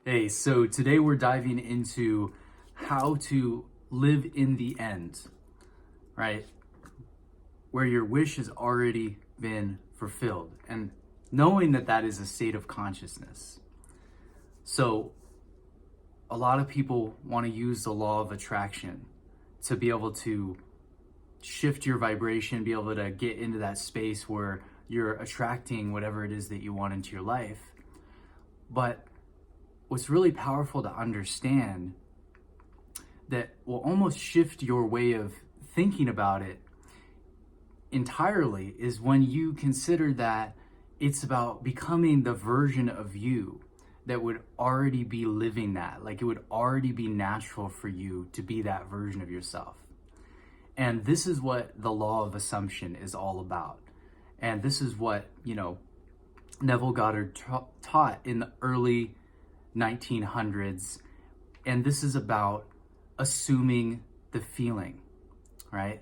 Hey, so today we're diving into how to live in the end, right? Where your wish has already been fulfilled, and knowing that that is a state of consciousness. So, a lot of people want to use the law of attraction to be able to shift your vibration, be able to get into that space where you're attracting whatever it is that you want into your life. But what's really powerful to understand that will almost shift your way of thinking about it entirely is when you consider that it's about becoming the version of you that would already be living that. Like, it would already be natural for you to be that version of yourself. And this is what the law of assumption is all about. And this is what, Neville Goddard taught in the early 1900s. And this is about assuming the feeling, right?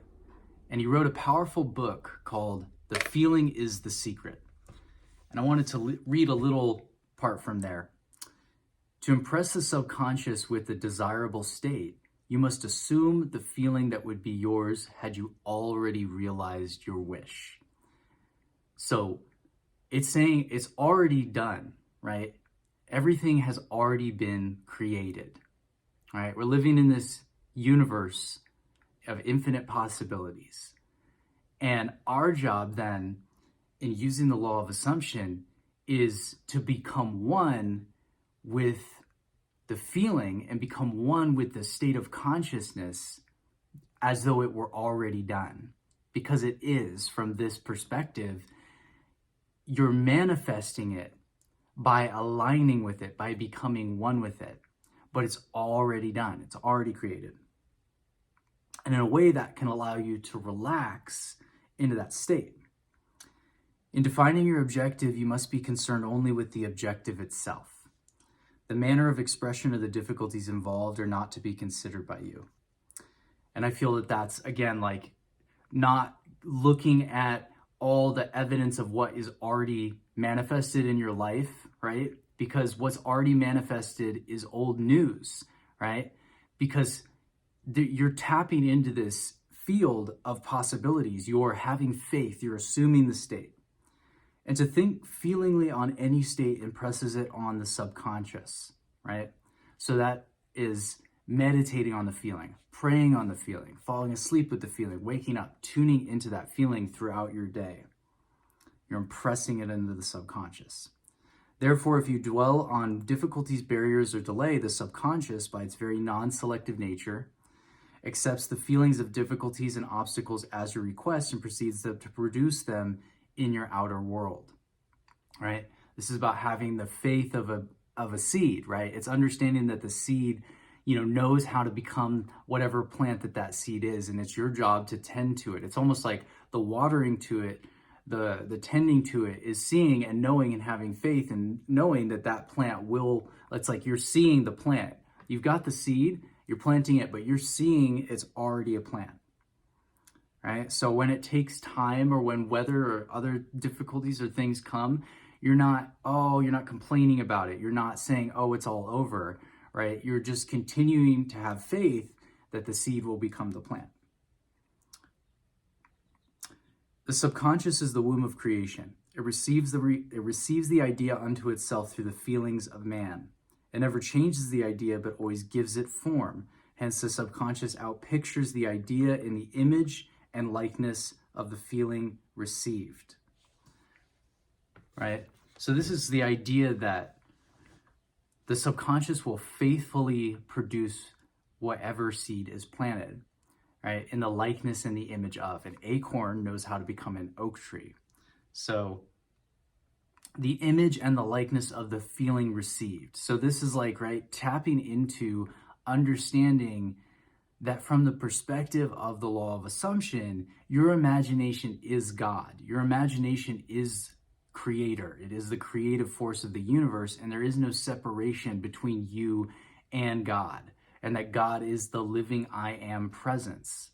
And he wrote a powerful book called The Feeling is the Secret. And I wanted to read a little part from there. To impress the subconscious with the desirable state, you must assume the feeling that would be yours had you already realized your wish. So it's saying it's already done, right? Everything has already been created, right? We're living in this universe of infinite possibilities. And our job then, in using the law of assumption, is to become one with the feeling and become one with the state of consciousness as though it were already done. Because it is, from this perspective, you're manifesting it by aligning with it, by becoming one with it. But it's already done. It's already created. And in a way that can allow you to relax into that state. In defining your objective, you must be concerned only with the objective itself. The manner of expression of the difficulties involved are not to be considered by you. And I feel that that's, again, like not looking at all the evidence of what is already manifested in your life, right? Because what's already manifested is old news, right? Because you're tapping into this field of possibilities. You're having faith. You're assuming the state. And to think feelingly on any state impresses it on the subconscious, right? So that is meditating on the feeling, praying on the feeling, falling asleep with the feeling, waking up, tuning into that feeling throughout your day. You're impressing it into the subconscious. Therefore, if you dwell on difficulties, barriers, or delay, the subconscious, by its very non-selective nature, accepts the feelings of difficulties and obstacles as your request and proceeds to produce them in your outer world, right? This is about having the faith of a seed, right? It's understanding that the seed, knows how to become whatever plant that seed is, and it's your job to tend to it. It's almost like the watering to it, the tending to it is seeing and knowing and having faith and knowing that plant will, it's like you're seeing the plant. You've got the seed, you're planting it, but you're seeing it's already a plant. Right? So when it takes time or when weather or other difficulties or things come, you're not complaining about it. You're not saying, it's all over, right? You're just continuing to have faith that the seed will become the plant. The subconscious is the womb of creation. It receives the idea unto itself through the feelings of man. It never changes the idea, but always gives it form. Hence, the subconscious outpictures the idea in the image and likeness of the feeling received, right? So this is the idea that the subconscious will faithfully produce whatever seed is planted, right? In the likeness and the image of. An acorn knows how to become an oak tree. So the image and the likeness of the feeling received. So this is like, right, tapping into understanding that from the perspective of the law of assumption, your imagination is God. Your imagination is creator. It is the creative force of the universe, and there is no separation between you and God, and that God is the living I am presence.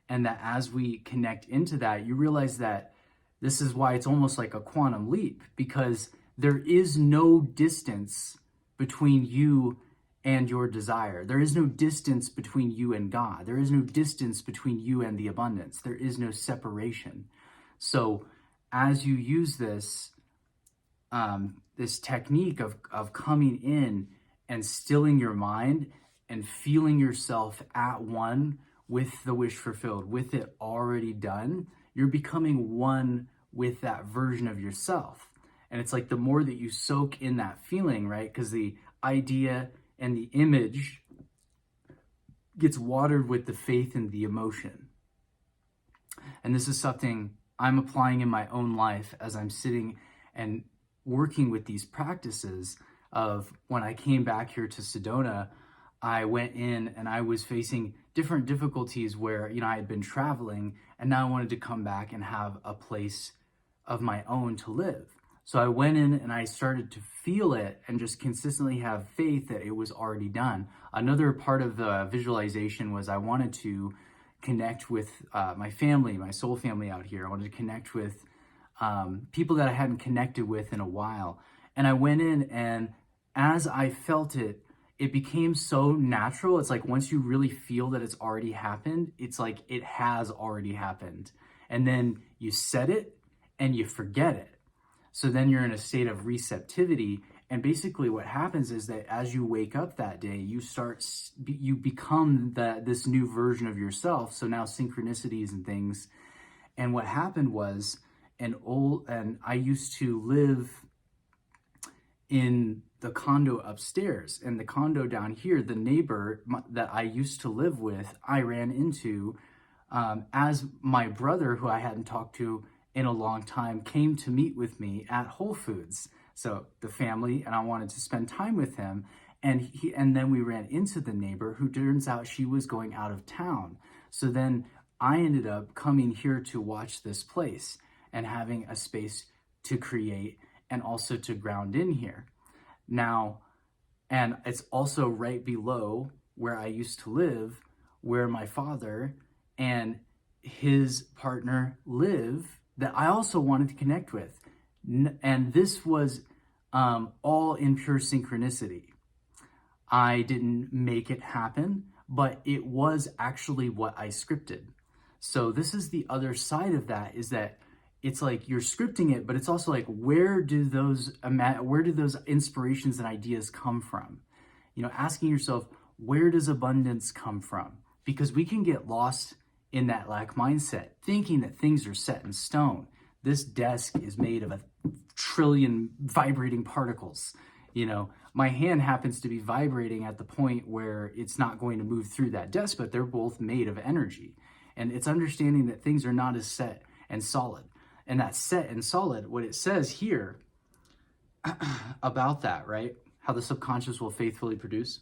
And that as we connect into that, you realize that this is why it's almost like a quantum leap, because there is no distance between you and your desire. There is no distance between you and God. There is no distance between you and the abundance. There is no separation. So as you use this, this technique of coming in and stilling your mind and feeling yourself at one with the wish fulfilled, with it already done, you're becoming one with that version of yourself. And it's like the more that you soak in that feeling, right? Because the idea and the image gets watered with the faith and the emotion. And this is something I'm applying in my own life as I'm sitting and working with these practices of when I came back here to Sedona, I went in and I was facing different difficulties where, I had been traveling and now I wanted to come back and have a place of my own to live. So I went in and I started to feel it and just consistently have faith that it was already done. Another part of the visualization was I wanted to connect with my family, my soul family out here. I wanted to connect with people that I hadn't connected with in a while. And I went in, and as I felt it, it became so natural. It's like once you really feel that it's already happened, it's like it has already happened. And then you set it and you forget it. So then you're in a state of receptivity. And basically what happens is that as you wake up that day, you become this new version of yourself. So now synchronicities and things. And what happened was, and I used to live in the condo upstairs, and the condo down here, the neighbor that I used to live with, I ran into as my brother, who I hadn't talked to in a long time, came to meet with me at Whole Foods. So the family, and I wanted to spend time with him. And then we ran into the neighbor, who turns out she was going out of town. So then I ended up coming here to watch this place and having a space to create and also to ground in here. Now, and it's also right below where I used to live, where my father and his partner live, that I also wanted to connect with. And this was all in pure synchronicity. I didn't make it happen, but it was actually what I scripted. So this is the other side of that, is that it's like you're scripting it, but it's also like, where do those inspirations and ideas come from? Asking yourself, where does abundance come from? Because we can get lost in that lack mindset, thinking that things are set in stone. This desk is made of 1 trillion vibrating particles. My hand happens to be vibrating at the point where it's not going to move through that desk, but they're both made of energy. And it's understanding that things are not as set and solid. And that set and solid, what it says here about that, right? How the subconscious will faithfully produce.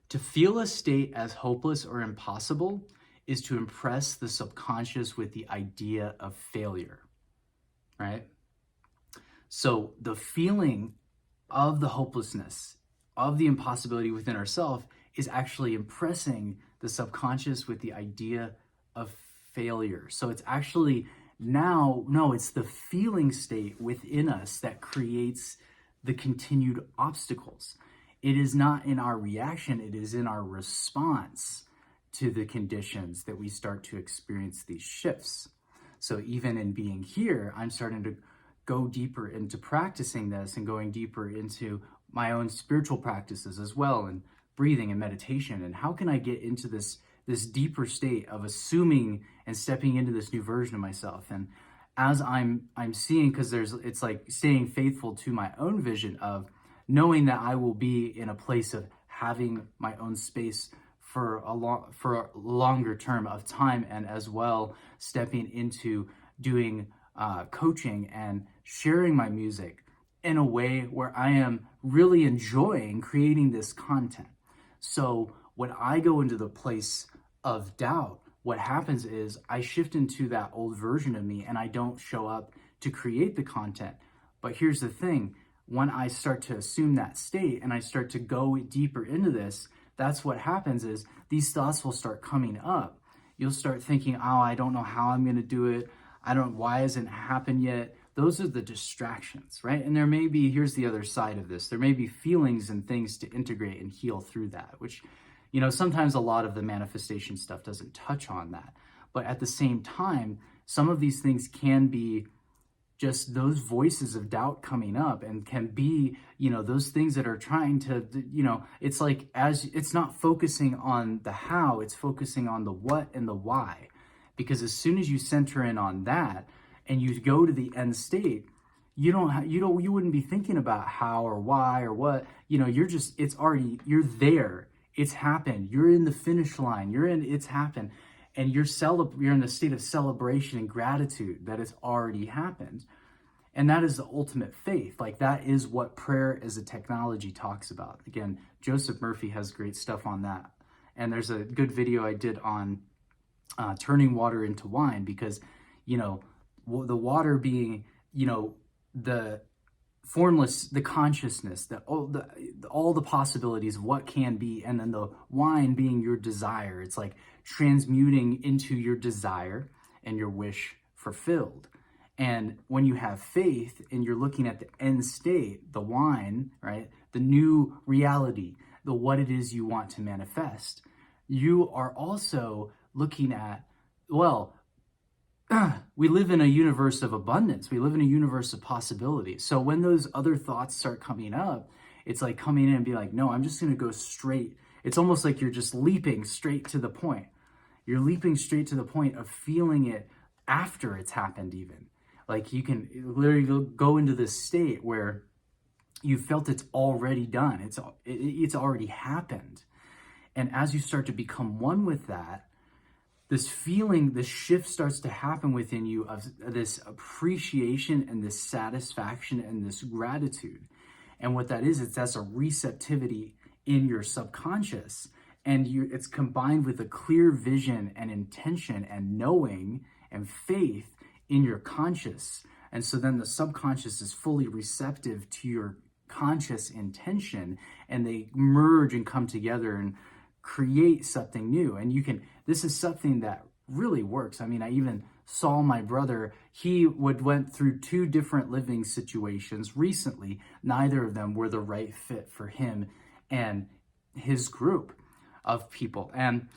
To feel a state as hopeless or impossible is to impress the subconscious with the idea of failure, right? So the feeling of the hopelessness, of the impossibility within ourselves, is actually impressing the subconscious with the idea of failure. So it's actually it's the feeling state within us that creates the continued obstacles. It is not in our reaction, it is in our response to the conditions that we start to experience these shifts. So even in being here, I'm starting to go deeper into practicing this and going deeper into my own spiritual practices as well, and breathing and meditation. And how can I get into this deeper state of assuming and stepping into this new version of myself? And as I'm seeing, because it's like staying faithful to my own vision of knowing that I will be in a place of having my own space for a longer term of time, and as well stepping into doing coaching and sharing my music in a way where I am really enjoying creating this content. So when I go into the place of doubt, what happens is I shift into that old version of me and I don't show up to create the content. But here's the thing, when I start to assume that state and I start to go deeper into this, that's what happens is these thoughts will start coming up. You'll start thinking, oh, I don't know how I'm going to do it. Why hasn't it happened yet? those are the distractions, right? And there may be, here's the other side of this, there may be feelings and things to integrate and heal through that, which, sometimes a lot of the manifestation stuff doesn't touch on that. But at the same time, some of these things can be just those voices of doubt coming up, and can be, those things that are trying to, it's like, as it's not focusing on the how, it's focusing on the what and the why. Because as soon as you center in on that and you go to the end state, you wouldn't be thinking about how or why or what, you're there. It's happened. You're in the finish line. It's happened. And you're in a state of celebration and gratitude that it's already happened. And that is the ultimate faith. Like, that is what prayer as a technology talks about. Again, Joseph Murphy has great stuff on that. And there's a good video I did on turning water into wine, because, the water being, the formless, the consciousness, all the possibilities of what can be, and then the wine being your desire. It's like transmuting into your desire and your wish fulfilled. And when you have faith and you're looking at the end state, the wine, right, the new reality, the what it is you want to manifest, you are also looking at, well, we live in a universe of abundance. We live in a universe of possibilities. So when those other thoughts start coming up, it's like coming in and be like, no, I'm just going to go straight. It's almost like you're just leaping straight to the point. You're leaping straight to the point of feeling it after it's happened even. Like, you can literally go into this state where you felt it's already done. It's already happened. And as you start to become one with that, this feeling, this shift starts to happen within you of this appreciation and this satisfaction and this gratitude. And what that is, that's a receptivity in your subconscious. And it's combined with a clear vision and intention and knowing and faith in your conscious. And so then the subconscious is fully receptive to your conscious intention, and they merge and come together and create something new. And this is something that really works. I mean, I even saw my brother, he went through 2 different living situations recently. Neither of them were the right fit for him and his group of people. And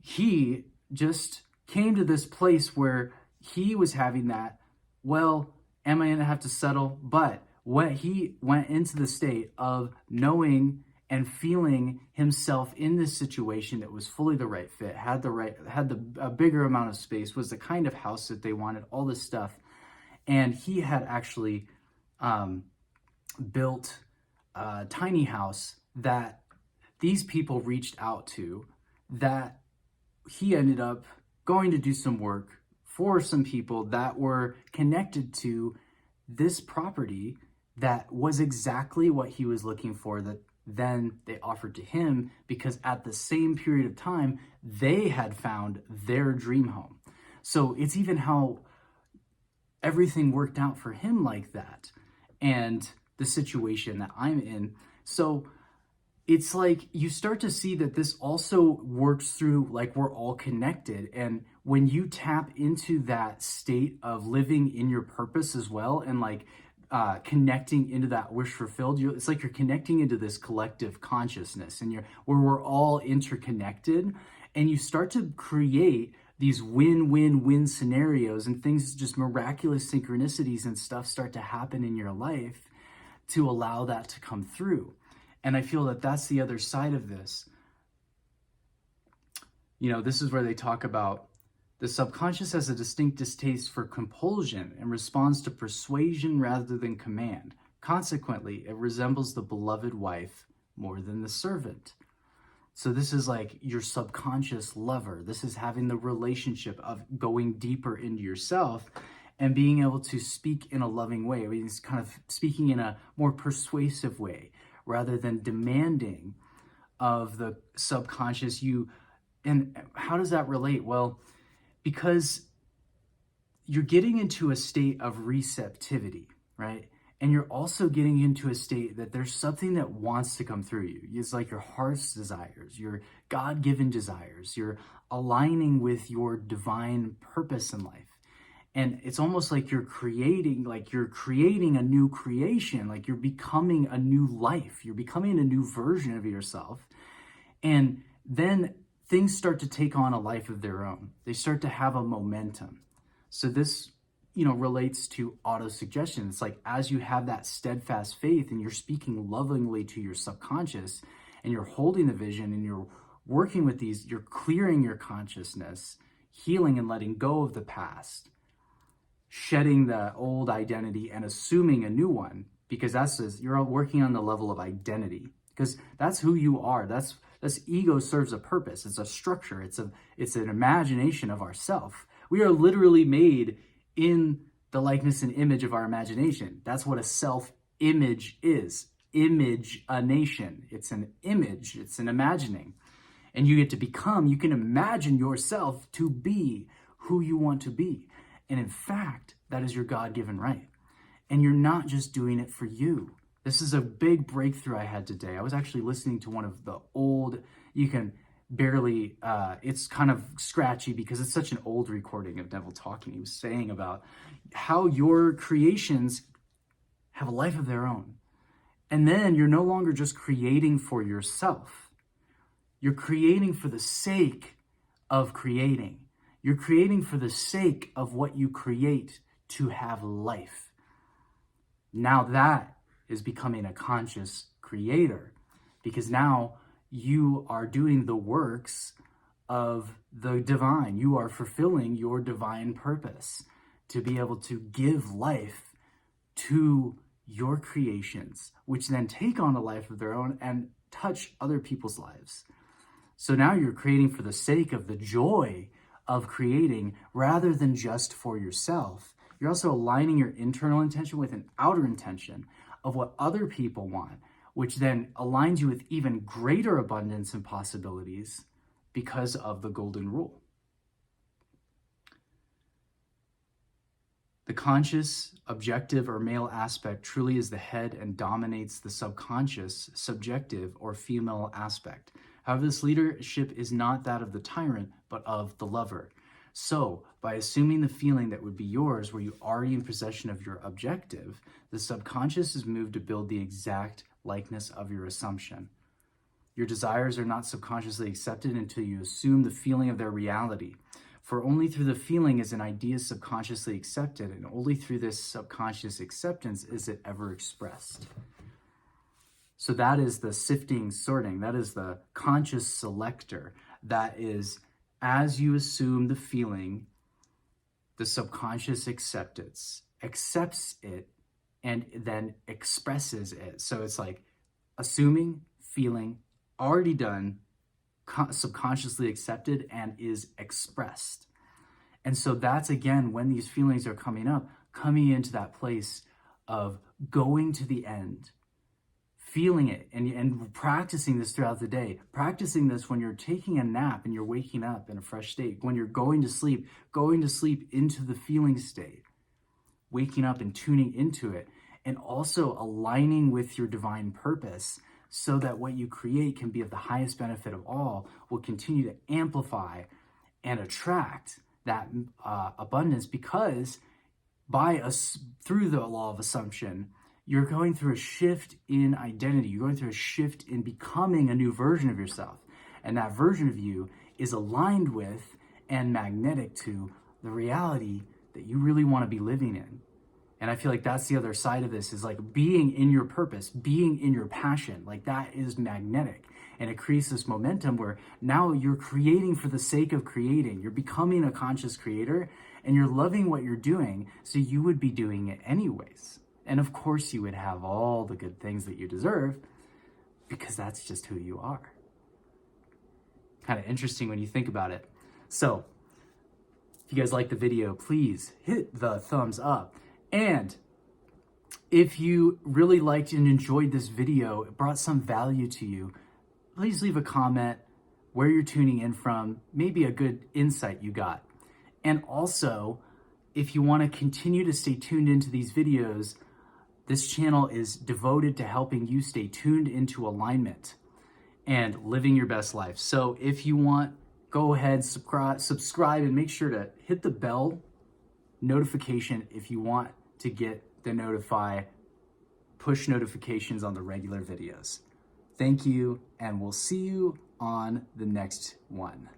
he just came to this place where he was having that, well, am I going to have to settle? But when he went into the state of knowing and feeling himself in this situation that was fully the right fit, had a bigger amount of space, was the kind of house that they wanted, all this stuff. And he had actually built a tiny house that these people reached out to, that he ended up going to do some work for some people that were connected to this property that was exactly what he was looking for, that then they offered to him, because at the same period of time, they had found their dream home. So it's even how everything worked out for him like that, and the situation that I'm in. So it's like you start to see that this also works through, like, we're all connected. And when you tap into that state of living in your purpose as well, and like connecting into that wish fulfilled, it's like you're connecting into this collective consciousness, and where we're all interconnected, and you start to create these win-win-win scenarios, and things, just miraculous synchronicities and stuff start to happen in your life to allow that to come through. And I feel that that's the other side of this. This is where they talk about the subconscious has a distinct distaste for compulsion and responds to persuasion rather than command. Consequently, it resembles the beloved wife more than the servant. So this is like your subconscious lover. This is having the relationship of going deeper into yourself and being able to speak in a loving way. I mean, it's kind of speaking in a more persuasive way rather than demanding of the subconscious. And how does that relate? Well, because you're getting into a state of receptivity, right? And you're also getting into a state that there's something that wants to come through you. It's like your heart's desires, your God-given desires. You're aligning with your divine purpose in life. And it's almost like you're creating a new creation, like you're becoming a new life, you're becoming a new version of yourself. And then things start to take on a life of their own. They start to have a momentum. So this, relates to auto-suggestion. It's like, as you have that steadfast faith and you're speaking lovingly to your subconscious and you're holding the vision and you're working with these, you're clearing your consciousness, healing and letting go of the past, shedding the old identity and assuming a new one, because you're working on the level of identity, because that's who you are. This ego serves a purpose. It's a structure. It's an imagination of ourself. We are literally made in the likeness and image of our imagination. That's what a self-image is. Image-a-nation. It's an image. It's an imagining. And you can imagine yourself to be who you want to be. And in fact, that is your God-given right. And you're not just doing it for you. This is a big breakthrough I had today. I was actually listening to one of the old, you can barely, it's kind of scratchy because it's such an old recording of Neville talking. He was saying about how your creations have a life of their own. And then you're no longer just creating for yourself. You're creating for the sake of creating. You're creating for the sake of what you create to have life. Now that is becoming a conscious creator, because now you are doing the works of the divine. You are fulfilling your divine purpose to be able to give life to your creations, which then take on a life of their own and touch other people's lives. So now you're creating for the sake of the joy of creating rather than just for yourself. You're also aligning your internal intention with an outer intention of what other people want, which then aligns you with even greater abundance and possibilities because of the golden rule. The conscious, objective, or male aspect truly is the head and dominates the subconscious, subjective, or female aspect. However, this leadership is not that of the tyrant, but of the lover. So, by assuming the feeling that would be yours, were you already in possession of your objective, the subconscious is moved to build the exact likeness of your assumption. Your desires are not subconsciously accepted until you assume the feeling of their reality. For only through the feeling is an idea subconsciously accepted, and only through this subconscious acceptance is it ever expressed. So that is the sifting, sorting. That is the conscious selector. That is, as you assume the feeling, the subconscious accepts it, and then expresses it. So it's like assuming, feeling, already done, subconsciously accepted, and is expressed. And so that's, again, when these feelings are coming up, coming into that place of going to the end, feeling it, and practicing this throughout the day. Practicing this when you're taking a nap and you're waking up in a fresh state. When you're going to sleep into the feeling state. Waking up and tuning into it. And also aligning with your divine purpose so that what you create can be of the highest benefit of all, will continue to amplify and attract that abundance, because through the law of assumption, you're going through a shift in identity. You're going through a shift in becoming a new version of yourself. And that version of you is aligned with and magnetic to the reality that you really want to be living in. And I feel like that's the other side of this, is like being in your purpose, being in your passion. Like that is magnetic. And it creates this momentum where now you're creating for the sake of creating. You're becoming a conscious creator and you're loving what you're doing. So you would be doing it anyways. And of course you would have all the good things that you deserve, because that's just who you are. Kind of interesting when you think about it. So if you guys like the video, please hit the thumbs up. And if you really liked and enjoyed this video, it brought some value to you, please leave a comment where you're tuning in from, maybe a good insight you got. And also, if you want to continue to stay tuned into these videos, this channel is devoted to helping you stay tuned into alignment and living your best life. So if you want, go ahead, subscribe, and make sure to hit the bell notification if you want to get the push notifications on the regular videos. Thank you, and we'll see you on the next one.